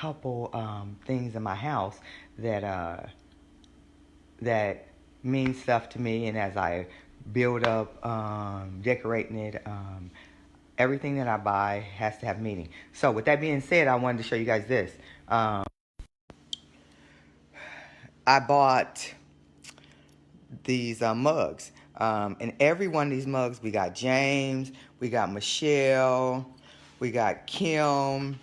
couple things in my house that that mean stuff to me, and as I build up decorating it, everything that I buy has to have meaning. So with that being said, I wanted to show you guys this. I bought these mugs. In every one of these mugs, we got James, we got Michelle, we got Kim,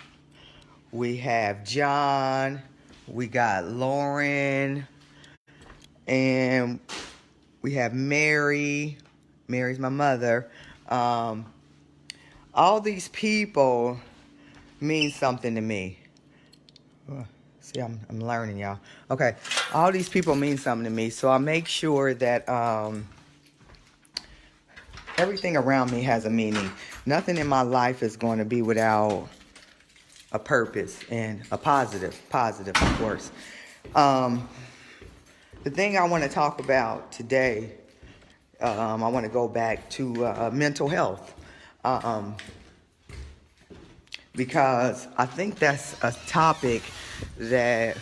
we have John, we got Lauren, and we have Mary. Mary's my mother. All these people mean something to me. See, I'm learning, y'all. Okay, all these people mean something to me, so I make sure that everything around me has a meaning. Nothing in my life is going to be without a purpose, and a positive, of course. The thing I want to talk about today, I want to go back to mental health. Because I think that's a topic that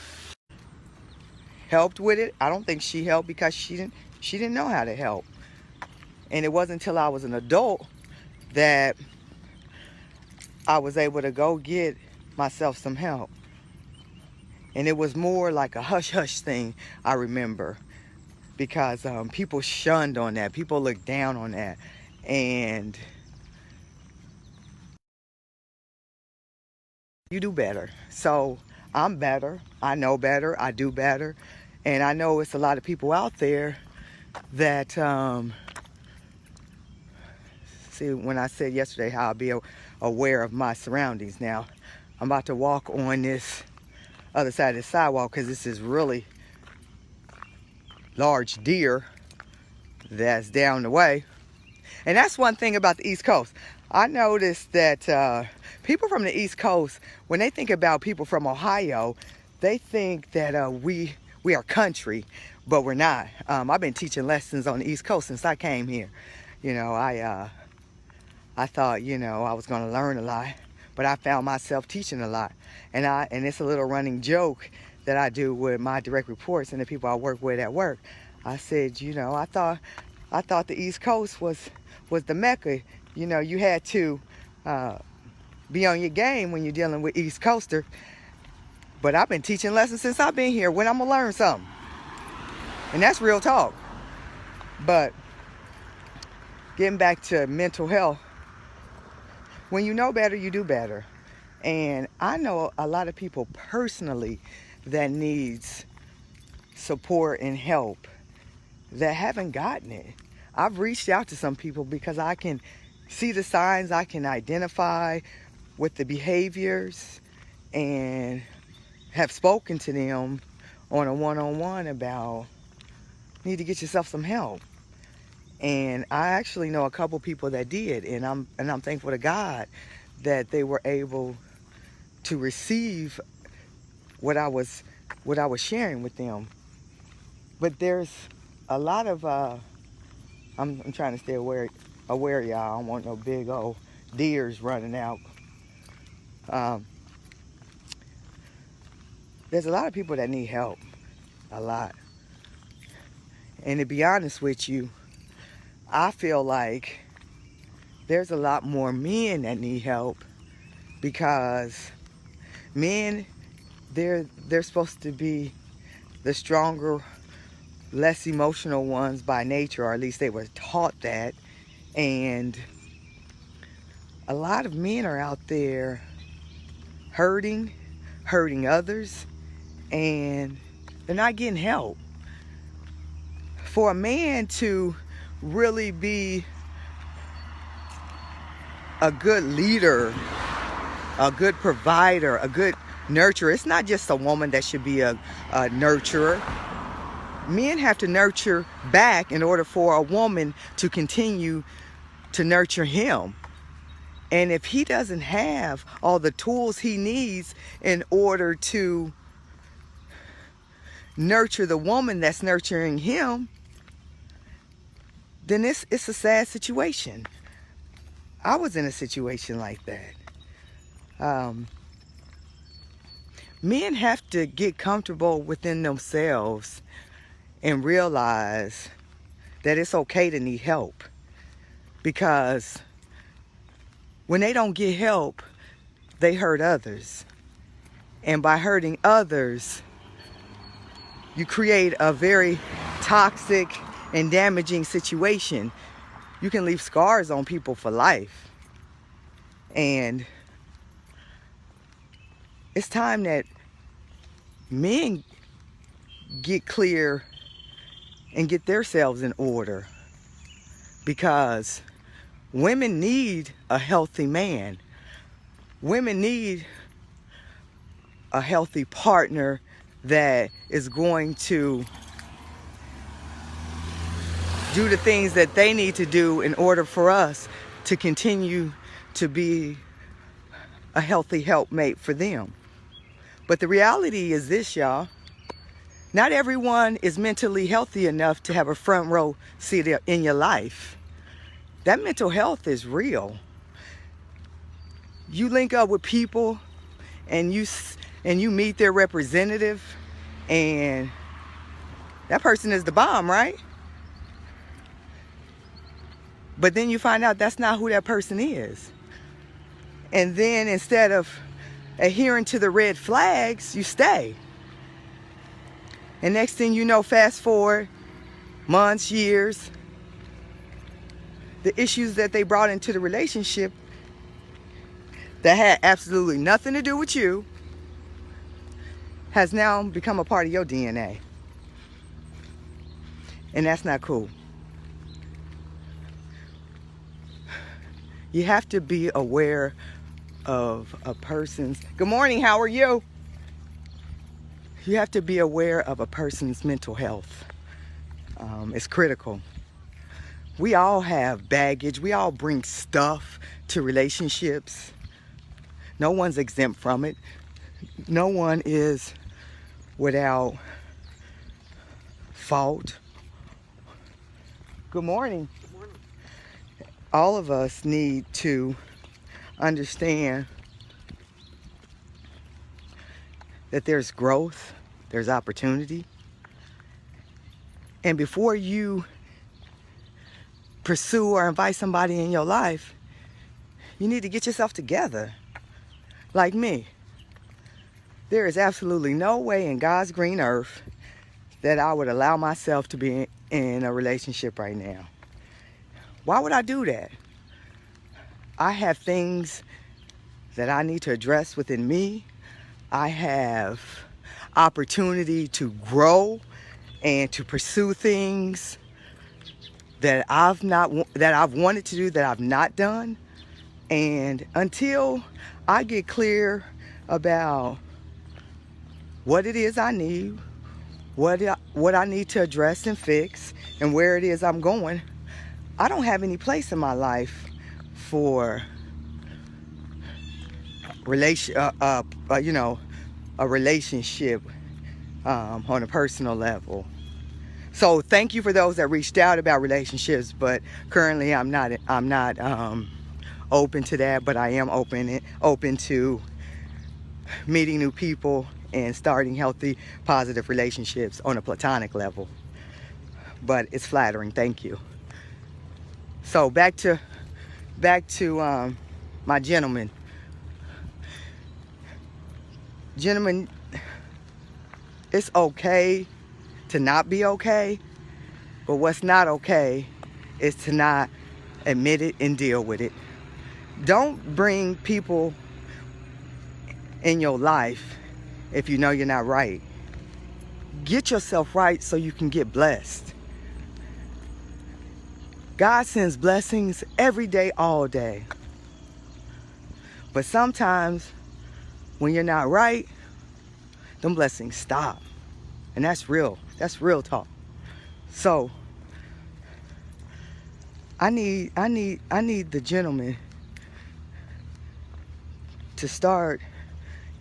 helped with it. I don't think she helped because she didn't know how to help. And it wasn't until I was an adult that I was able to go get myself some help. And it was more like a hush-hush thing, I remember. Because people shunned on that. People looked down on that. And you do better. So I'm better. I know better. I do better. And I know it's a lot of people out there that, see, when I said yesterday how I'll be aware of my surroundings. Now, I'm about to walk on this other side of the sidewalk because this is really large deer that's down the way. And that's one thing about the East Coast. I noticed that people from the East Coast, when they think about people from Ohio, they think that we are country, but we're not. I've been teaching lessons on the East Coast since I came here. You know, I thought, you know, I was going to learn a lot, but I found myself teaching a lot. And it's a little running joke that I do with my direct reports and the people I work with at work. I said, you know, I thought the East Coast was the Mecca. You know, you had to be on your game when you're dealing with East Coasters. But I've been teaching lessons since I've been here. When I'm going to learn something. And that's real talk. But getting back to mental health, when you know better, you do better. And I know a lot of people personally that needs support and help that haven't gotten it. I've reached out to some people because I can see the signs, I can identify with the behaviors, and have spoken to them on a one-on-one about need to get yourself some help. And I actually know a couple people that did, and I'm thankful to God that they were able to receive what I was sharing with them. But there's a lot of I'm trying to stay aware, y'all. I don't want no big old deers running out. There's a lot of people that need help, a lot. And to be honest with you, I feel like there's a lot more men that need help, because men, they're supposed to be the stronger, less emotional ones by nature, or at least they were taught that. And a lot of men are out there hurting others, and they're not getting help. For a man to really be a good leader, a good provider, a good nurturer, it's not just a woman that should be a nurturer. Men have to nurture back in order for a woman to continue to nurture him. And if he doesn't have all the tools he needs in order to nurture the woman that's nurturing him, then it's a sad situation. I was in a situation like that. Men have to get comfortable within themselves and realize that it's okay to need help. Because when they don't get help, they hurt others. And by hurting others, you create a very toxic and damaging situation. You can leave scars on people for life. And it's time that men get clear and get themselves in order. Because women need a healthy man. Women need a healthy partner that is going to do the things that they need to do in order for us to continue to be a healthy helpmate for them. But the reality is this, y'all. Not everyone is mentally healthy enough to have a front row seat in your life. That mental health is real. You link up with people and you meet their representative, and that person is the bomb, right? But then you find out that's not who that person is. And then instead of adhering to the red flags, you stay. And next thing you know, fast forward months, years, the issues that they brought into the relationship that had absolutely nothing to do with you has now become a part of your DNA. And that's not cool. You have to be aware of a person's... Good morning, how are you? You have to be aware of a person's mental health. It's critical. We all have baggage. We all bring stuff to relationships. No one's exempt from it. No one is without fault. Good morning. Good morning. All of us need to understand that there's growth, there's opportunity. And before you pursue or invite somebody in your life, you need to get yourself together. Like me. There is absolutely no way in God's green earth that I would allow myself to be in a relationship right now. Why would I do that? I have things that I need to address within me. I have opportunity to grow and to pursue things that I've wanted to do that I've not done. And until I get clear about what it is I need, what I need to address and fix, and where it is I'm going, I don't have any place in my life for a relationship on a personal level. So thank you for those that reached out about relationships, but currently I'm not open to that, but I am open to meeting new people and starting healthy, positive relationships on a platonic level. But it's flattering, thank you. So back to my gentleman. Gentlemen, it's okay to not be okay, but what's not okay is to not admit it and deal with it. Don't bring people in your life if you know you're not right. Get yourself right so you can get blessed. God sends blessings every day, all day. But sometimes when you're not right, them blessings stop. And that's real. That's real talk. So I need the gentleman to start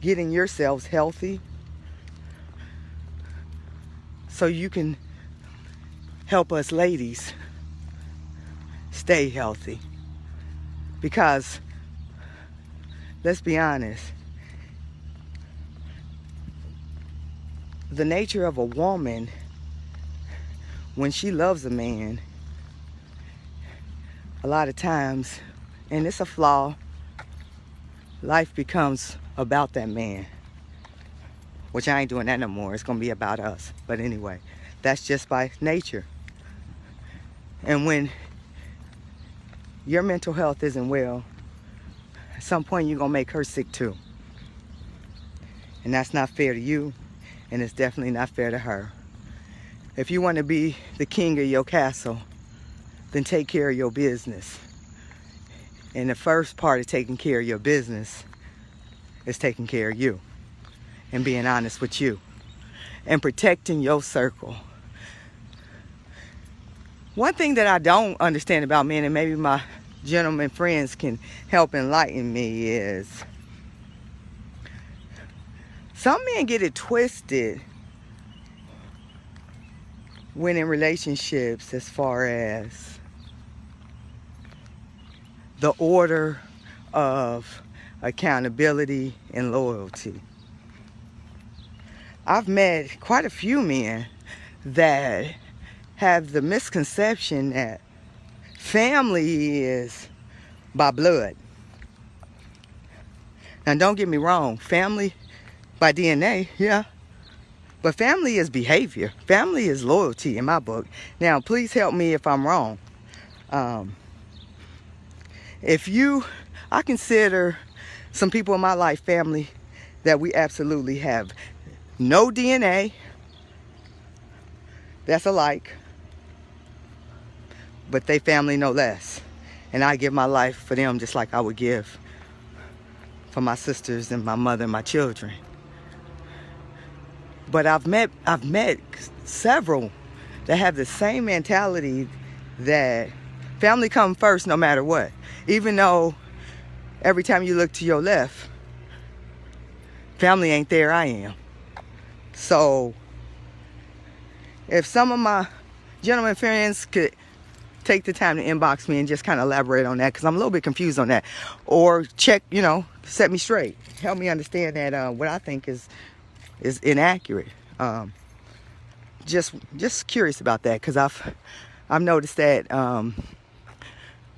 getting yourselves healthy so you can help us ladies stay healthy. Because let's be honest, the nature of a woman, when she loves a man, a lot of times, and it's a flaw, life becomes about that man. Which I ain't doing that no more. It's going to be about us. But anyway, that's just by nature. And when your mental health isn't well, at some point you're going to make her sick too. And that's not fair to you, and it's definitely not fair to her. If you want to be the king of your castle, then take care of your business. And the first part of taking care of your business is taking care of you and being honest with you and protecting your circle. One thing that I don't understand about men, and maybe my gentlemen friends can help enlighten me, is some men get it twisted when in relationships as far as the order of accountability and loyalty. I've met quite a few men that have the misconception that family is by blood. Now don't get me wrong, family by DNA, yeah. But family is behavior. Family is loyalty in my book. Now please help me if I'm wrong. I consider some people in my life family that we absolutely have no DNA that's alike, but they family no less. And I give my life for them just like I would give for my sisters and my mother and my children. But I've met several that have the same mentality that family come first no matter what. Even though every time you look to your left, family ain't there, I am. So if some of my gentlemen friends could take the time to inbox me and just kind of elaborate on that, because I'm a little bit confused on that, or check, set me straight, help me understand that what I think is inaccurate. Just curious about that, because I've noticed that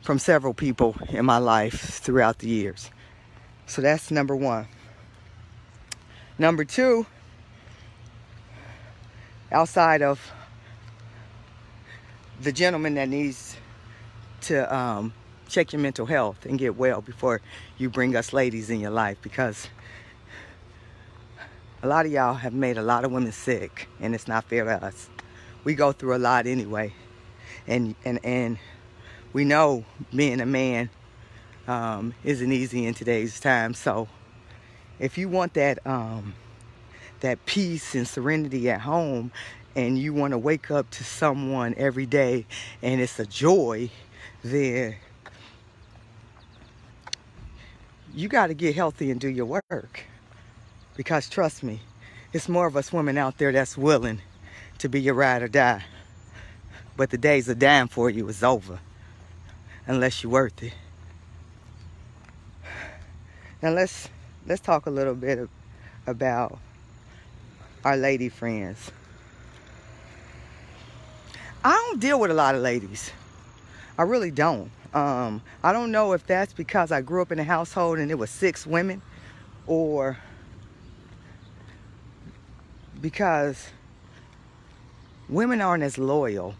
from several people in my life throughout the years. So that's number one. Number two, outside of the gentleman that needs to check your mental health and get well before you bring us ladies in your life, because a lot of y'all have made a lot of women sick, and it's not fair to us. We go through a lot anyway, and we know being a man isn't easy in today's time. So if you want that peace and serenity at home, and you want to wake up to someone every day and it's a joy, then you got to get healthy and do your work. Because trust me, it's more of us women out there that's willing to be your ride or die. But the days of dying for you is over, unless you're worth it. Now let's talk a little bit about our lady friends. I don't deal with a lot of ladies. I really don't. I don't know if that's because I grew up in a household and it was 6 women, or because women aren't as loyal.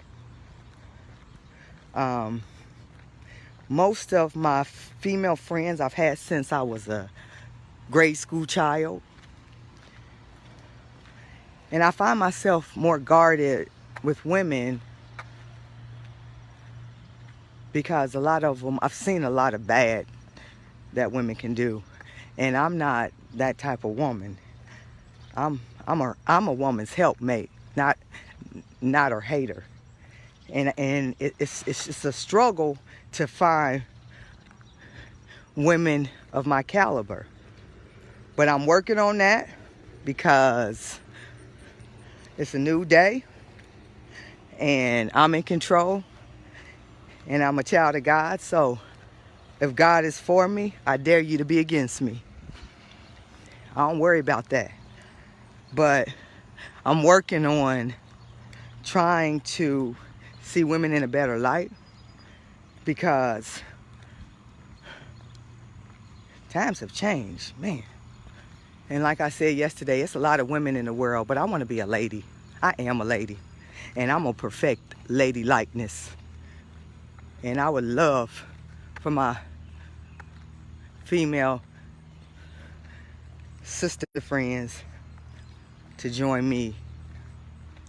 Most of my female friends I've had since I was a grade school child. And I find myself more guarded with women because a lot of them, I've seen a lot of bad that women can do. And I'm not that type of woman. I'm a woman's helpmate, not her hater. And it's just a struggle to find women of my caliber. But I'm working on that because it's a new day and I'm in control and I'm a child of God. So if God is for me, I dare you to be against me. I don't worry about that. But I'm working on trying to see women in a better light, because times have changed, man. And like I said yesterday, it's a lot of women in the world, but I want to be a lady. I am a lady, and I'm gonna perfect lady likeness. And I would love for my female sister friends to join me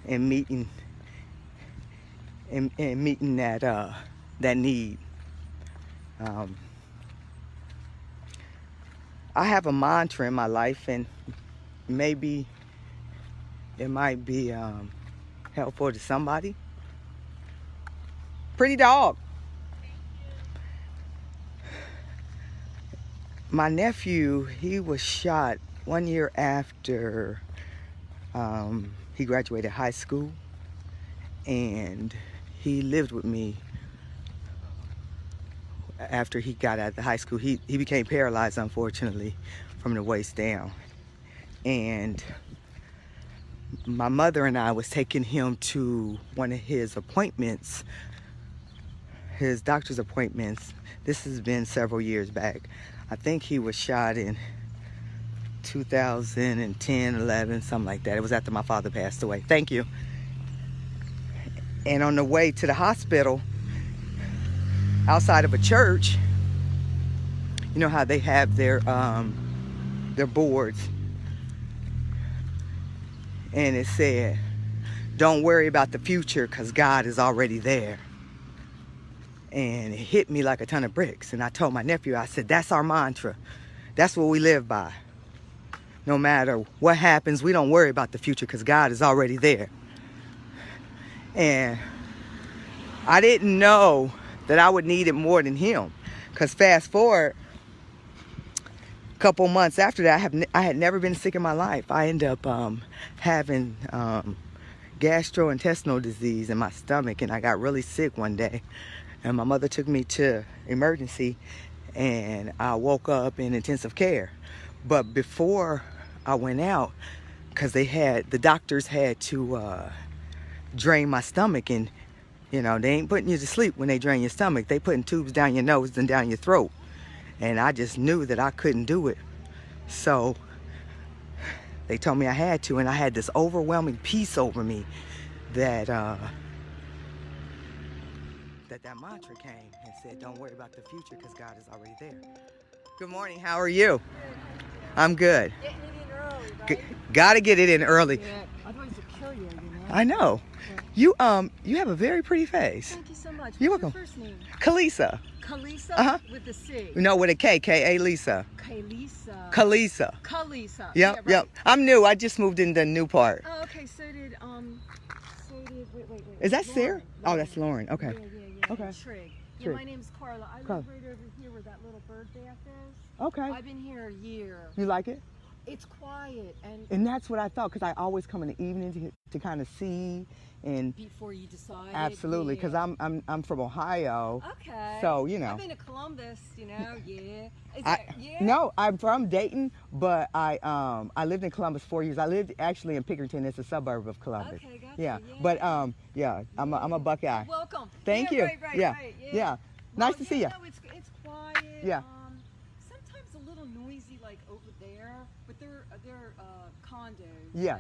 in meeting that need. I have a mantra in my life, and maybe it might be helpful to somebody. Pretty dog. My nephew, he was shot 1 year after he graduated high school, and he lived with me after he got out of high school. He became paralyzed, unfortunately, from the waist down. And my mother and I was taking him to one of his appointments, his doctor's appointments. This has been several years back. I think he was shot in 2010, 11, something like that. It was after my father passed away. Thank you. And on the way to the hospital, outside of a church, you know how they have their boards, and it said, "Don't worry about the future, because God is already there." And it hit me like a ton of bricks. And I told my nephew, I said, that's our mantra. That's what we live by. No matter what happens, we don't worry about the future, because God is already there. And I didn't know that I would need it more than him, because fast forward a couple months after that, I had never been sick in my life. I ended up having gastrointestinal disease in my stomach, and I got really sick one day. And my mother took me to emergency, and I woke up in intensive care. But before I went out, because the doctors had to drain my stomach, and you know, they ain't putting you to sleep when they drain your stomach. They putting tubes down your nose and down your throat. And I just knew that I couldn't do it. So they told me I had to, and I had this overwhelming peace over me that that mantra came and said, don't worry about the future, because God is already there. Good morning. How are you? Good. I'm good. Getting it in early, right? Gotta get it in early. Yeah. Otherwise it'll kill you, you know? I know. Yeah. You have a very pretty face. Thank you so much. You're What's welcome. your first name? Kalisa. Kalisa? Uh-huh. With a C. No, with a K. K-A Lisa. Kalisa. Kalisa. Kalisa. Yep, Yeah, right. yep. I'm new. I just moved in the new part. Oh, okay. So did wait. Is that Lauren. Sarah? Oh, that's Lauren. Okay. Yeah. Okay. And Trig. Yeah, Trig. my name's Carla. I live Carla. right over here where that little bird bath is. Okay. I've been here a year. You like it? It's quiet and that's what I thought, because I always come in the evening to kind of see and before you decide. absolutely, because yeah. I'm from Ohio. Okay. So you know. I've been to Columbus, you know. Yeah. Yeah. No, I'm from Dayton, but I lived in Columbus 4 years. I lived actually in Pickerington. It's a suburb of Columbus. Okay, gotcha. Yeah. Yeah. But I'm a Buckeye. Welcome. Thank Yeah, you. Right, yeah. Right, Yeah. Nice to see you. No, it's quiet. Yeah. Sometimes a little noisy, like over there, but they're condos. Yeah.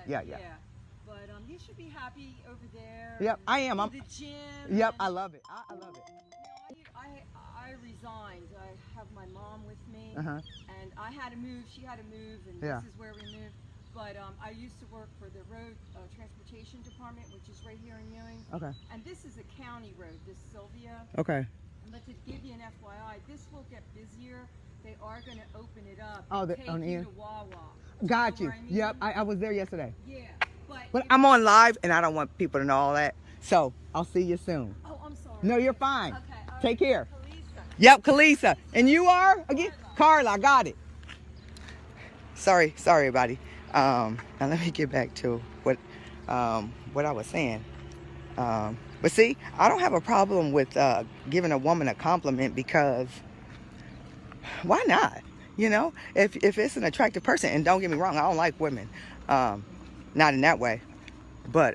But you should be happy over there. Yep, I am. I'm the gym. Yep, I love it. I love it. You know, I resigned. I have my mom with me, Uh-huh. and I had to move. She had to move, and Yeah. this is where we moved. But I used to work for the road transportation department, which is right here in Ewing. Okay. And this is a county road, this Sylvia. Okay. But to give you an FYI, this will get busier. They are going to open it up. Oh, and they're take on you in? to Wawa. Got know you. where I mean? Yep, I was there yesterday. Yeah. But I'm on live, and I don't want people to know all that. So I'll see you soon. Oh, I'm sorry. No, you're fine. Okay. All right. Take care. Kalisa. Yep, Kalisa. And you are? Again? Carla, I got it. Sorry, everybody. Now let me get back to what I was saying. But see, I don't have a problem with giving a woman a compliment, because why not? You know, if it's an attractive person, and don't get me wrong, I don't like women. not in that way, but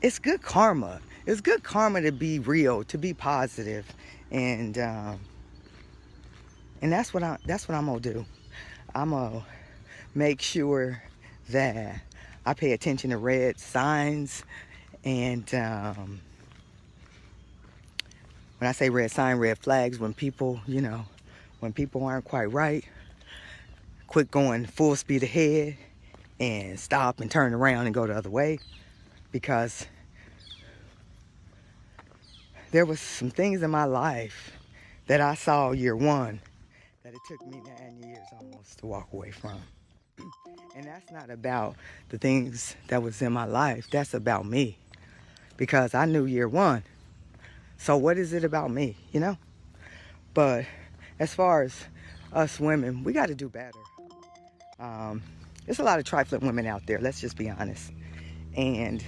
it's good karma. It's good karma to be real, to be positive, and that's what I'm gonna do. I'm gonna make sure that I pay attention to red signs, and when I say red sign, red flags, when people, when people aren't quite right, quit going full speed ahead and stop and turn around and go the other way, because there was some things in my life that I saw year one that it took me 9 years almost to walk away from. And that's not about the things that was in my life. That's about me, because I knew year one. So what is it about me, But as far as us women, we got to do better. There's a lot of trifling women out there, let's just be honest. And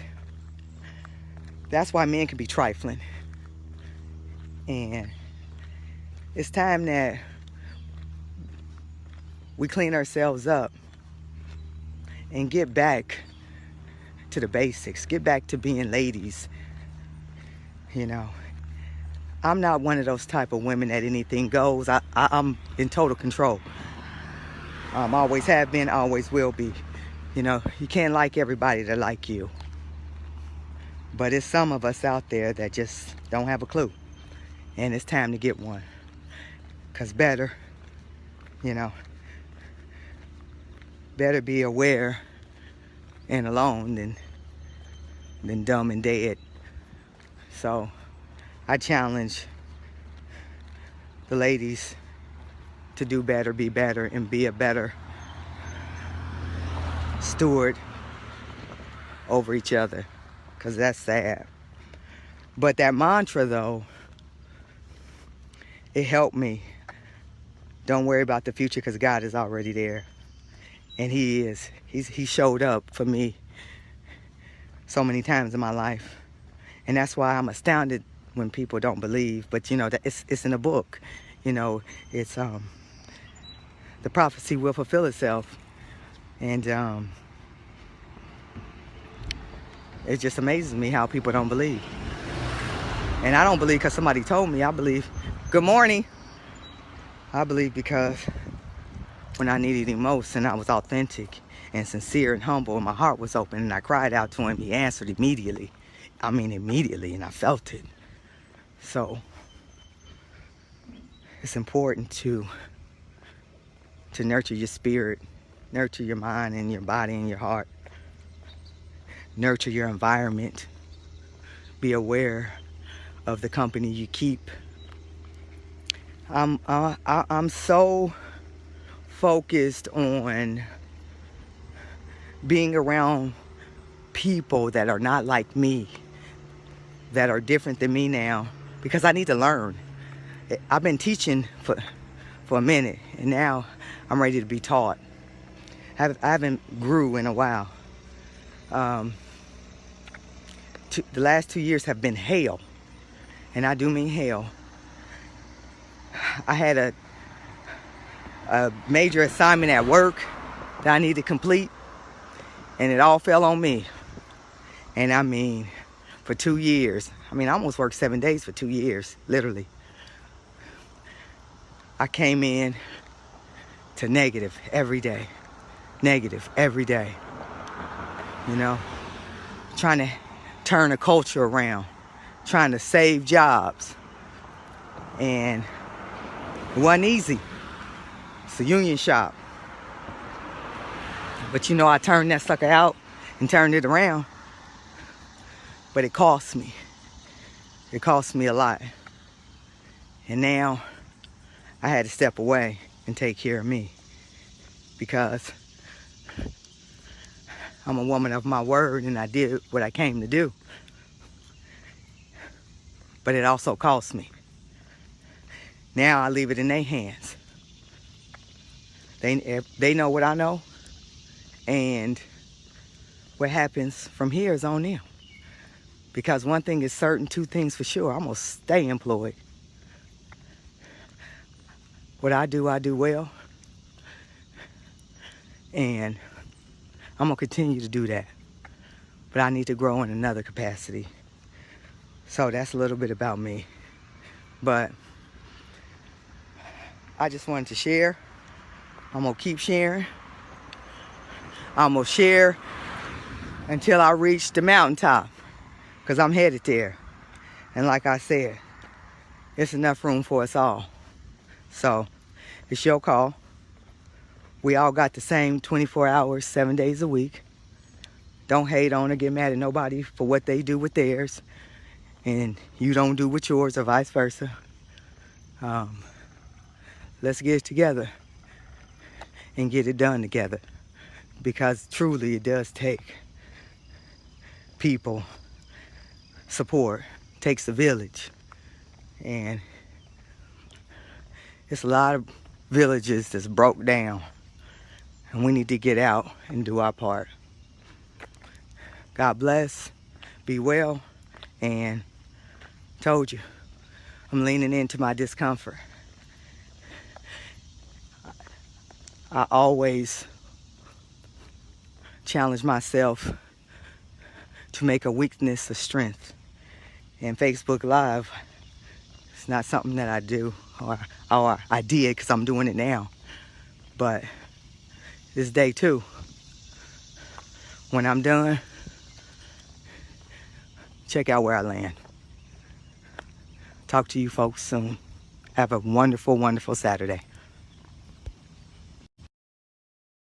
that's why men can be trifling. And it's time that we clean ourselves up and get back to the basics. Get back to being ladies, I'm not one of those type of women that anything goes. I'm in total control. Always have been, always will be. You can't like everybody to like you. But it's some of us out there that just don't have a clue. And it's time to get one. Because better be aware and alone than dumb and dead. So I challenge the ladies to do better, be better, and be a better steward over each other, because that's sad. But that mantra, though, it helped me. Don't worry about the future, because God is already there. And He showed up for me so many times in my life. And that's why I'm astounded when people don't believe. But that it's in a book. It's the prophecy will fulfill itself. And it just amazes me how people don't believe. And I don't believe because somebody told me. I believe, good morning. I believe because when I needed Him most and I was authentic and sincere and humble and my heart was open and I cried out to Him, He answered immediately. I mean immediately, and I felt it. So it's important to nurture your spirit, nurture your mind and your body and your heart, nurture your environment, be aware of the company you keep. I'm so focused on being around people that are not like me, that are different than me now, because I need to learn. I've been teaching for a minute, and now I'm ready to be taught. I haven't grew in a while. The last 2 years have been hell, and I do mean hell. I had a major assignment at work that I needed to complete, and it all fell on me. And I mean, for 2 years, I almost worked 7 days for 2 years, literally. I came in to negative every day, trying to turn a culture around, trying to save jobs. And it wasn't easy. It's a union shop. But I turned that sucker out and turned it around. But it cost me. It cost me a lot. And now I had to step away and take care of me, because I'm a woman of my word and I did what I came to do. But it also cost me. Now I leave it in their hands. They know what I know, and what happens from here is on them. Because one thing is certain, two things for sure: I'm gonna stay employed. What I do well. And I'm going to continue to do that. But I need to grow in another capacity. So that's a little bit about me. But I just wanted to share. I'm going to keep sharing. I'm going to share until I reach the mountaintop. Because I'm headed there. And like I said, it's enough room for us all. So it's your call. We all got the same 24 hours, 7 days a week. Don't hate on or get mad at nobody for what they do with theirs. And you don't do with yours or vice versa. Let's get it together and get it done together. Because truly it does take people support. It takes a village. And it's a lot of villages that's broke down. And we need to get out and do our part. God bless. Be well. And told you, I'm leaning into my discomfort. I always challenge myself to make a weakness a strength. And Facebook Live, it's not something that I do, or I did because I'm doing it now. But this day too, when I'm done, check out where I land. Talk to you folks soon. Have a wonderful, wonderful Saturday.